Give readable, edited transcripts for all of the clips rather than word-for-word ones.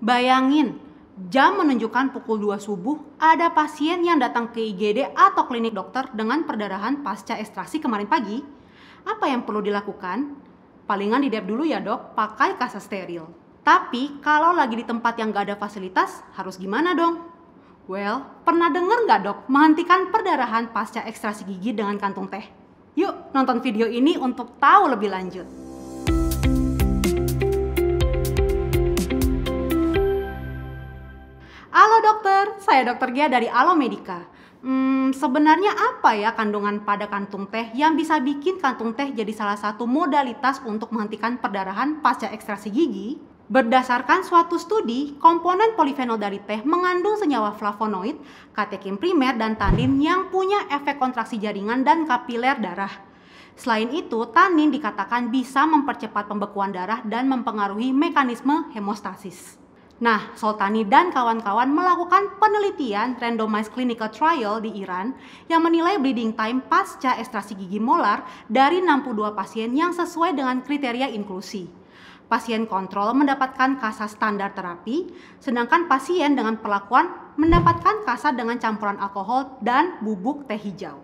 Bayangin, jam menunjukkan pukul 2 subuh, ada pasien yang datang ke IGD atau klinik dokter dengan perdarahan pasca ekstraksi kemarin pagi. Apa yang perlu dilakukan? Palingan di-dep dulu ya dok, pakai kasa steril. Tapi kalau lagi di tempat yang gak ada fasilitas, harus gimana dong? Well, pernah denger gak dok menghentikan perdarahan pasca ekstraksi gigi dengan kantung teh? Yuk nonton video ini untuk tahu lebih lanjut. Halo dokter, saya Dokter Gia dari Alomedica. Sebenarnya apa ya kandungan pada kantung teh yang bisa bikin kantung teh jadi salah satu modalitas untuk menghentikan perdarahan pasca ekstraksi gigi? Berdasarkan suatu studi, komponen polifenol dari teh mengandung senyawa flavonoid, katekin primer, dan tanin yang punya efek kontraksi jaringan dan kapiler darah. Selain itu, tanin dikatakan bisa mempercepat pembekuan darah dan mempengaruhi mekanisme hemostasis. Nah, Soltani dan kawan-kawan melakukan penelitian randomized clinical trial di Iran yang menilai bleeding time pasca ekstraksi gigi molar dari 62 pasien yang sesuai dengan kriteria inklusi. Pasien kontrol mendapatkan kasa standar terapi, sedangkan pasien dengan perlakuan mendapatkan kasa dengan campuran alkohol dan bubuk teh hijau.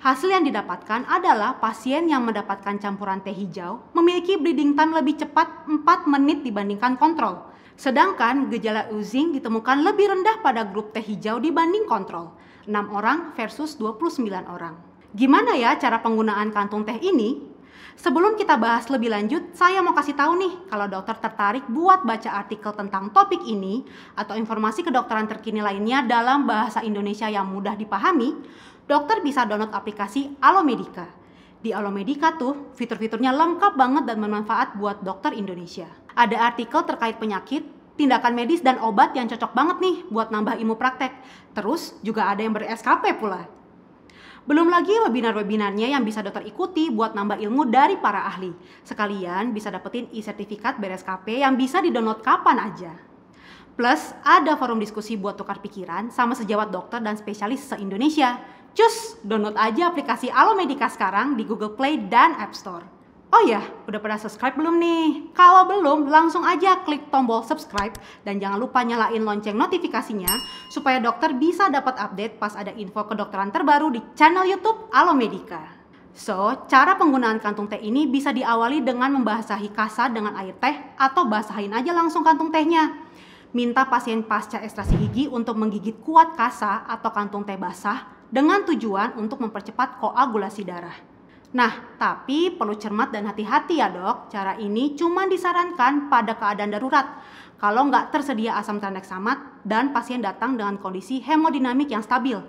Hasil yang didapatkan adalah pasien yang mendapatkan campuran teh hijau memiliki bleeding time lebih cepat 4 menit dibandingkan kontrol. Sedangkan gejala oozing ditemukan lebih rendah pada grup teh hijau dibanding kontrol, 6 orang versus 29 orang. Gimana ya cara penggunaan kantung teh ini? Sebelum kita bahas lebih lanjut, saya mau kasih tahu nih kalau dokter tertarik buat baca artikel tentang topik ini atau informasi kedokteran terkini lainnya dalam bahasa Indonesia yang mudah dipahami, dokter bisa download aplikasi Alomedica. Di Alomedica tuh fitur-fiturnya lengkap banget dan bermanfaat buat dokter Indonesia. Ada artikel terkait penyakit, tindakan medis dan obat yang cocok banget nih buat nambah ilmu praktek. Terus juga ada yang ber-SKP pula. Belum lagi webinar-webinarnya yang bisa dokter ikuti buat nambah ilmu dari para ahli. Sekalian bisa dapetin e-sertifikat ber-SKP yang bisa di-download kapan aja. Plus ada forum diskusi buat tukar pikiran sama sejawat dokter dan spesialis se-Indonesia. Cus, download aja aplikasi Alomedica sekarang di Google Play dan App Store. Oh ya, udah pada subscribe belum nih? Kalau belum, langsung aja klik tombol subscribe dan jangan lupa nyalain lonceng notifikasinya supaya dokter bisa dapat update pas ada info kedokteran terbaru di channel YouTube Alomedica. So, cara penggunaan kantung teh ini bisa diawali dengan membasahi kasa dengan air teh atau basahin aja langsung kantung tehnya. Minta pasien pasca ekstraksi gigi untuk menggigit kuat kasa atau kantung teh basah dengan tujuan untuk mempercepat koagulasi darah. Nah, tapi perlu cermat dan hati-hati ya dok, cara ini cuma disarankan pada keadaan darurat. Kalau nggak tersedia asam tranexamat dan pasien datang dengan kondisi hemodinamik yang stabil.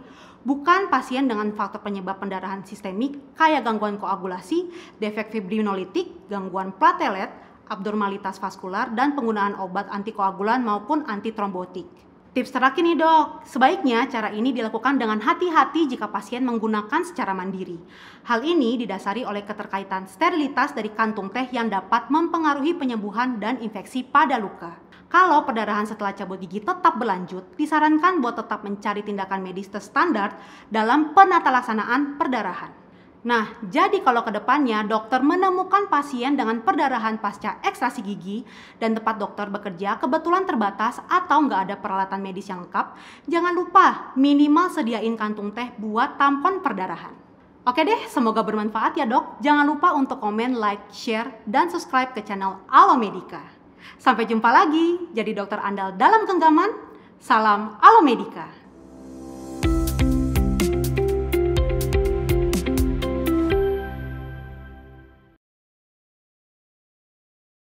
Bukan pasien dengan faktor penyebab pendarahan sistemik kayak gangguan koagulasi, defek fibrinolitik, gangguan platelet, abnormalitas vaskular, dan penggunaan obat antikoagulan maupun antitrombotik. Tips terakhir nih dok, sebaiknya cara ini dilakukan dengan hati-hati jika pasien menggunakan secara mandiri. Hal ini didasari oleh keterkaitan sterilitas dari kantung teh yang dapat mempengaruhi penyembuhan dan infeksi pada luka. Kalau perdarahan setelah cabut gigi tetap berlanjut, disarankan buat tetap mencari tindakan medis terstandar dalam penata laksanaan perdarahan. Nah, jadi kalau ke depannya dokter menemukan pasien dengan perdarahan pasca ekstraksi gigi dan tempat dokter bekerja kebetulan terbatas atau nggak ada peralatan medis yang lengkap, jangan lupa minimal sediain kantung teh buat tampon perdarahan. Oke deh, semoga bermanfaat ya dok. Jangan lupa untuk komen, like, share, dan subscribe ke channel Alomedica. Sampai jumpa lagi, jadi dokter andal dalam genggaman. Salam Alomedica.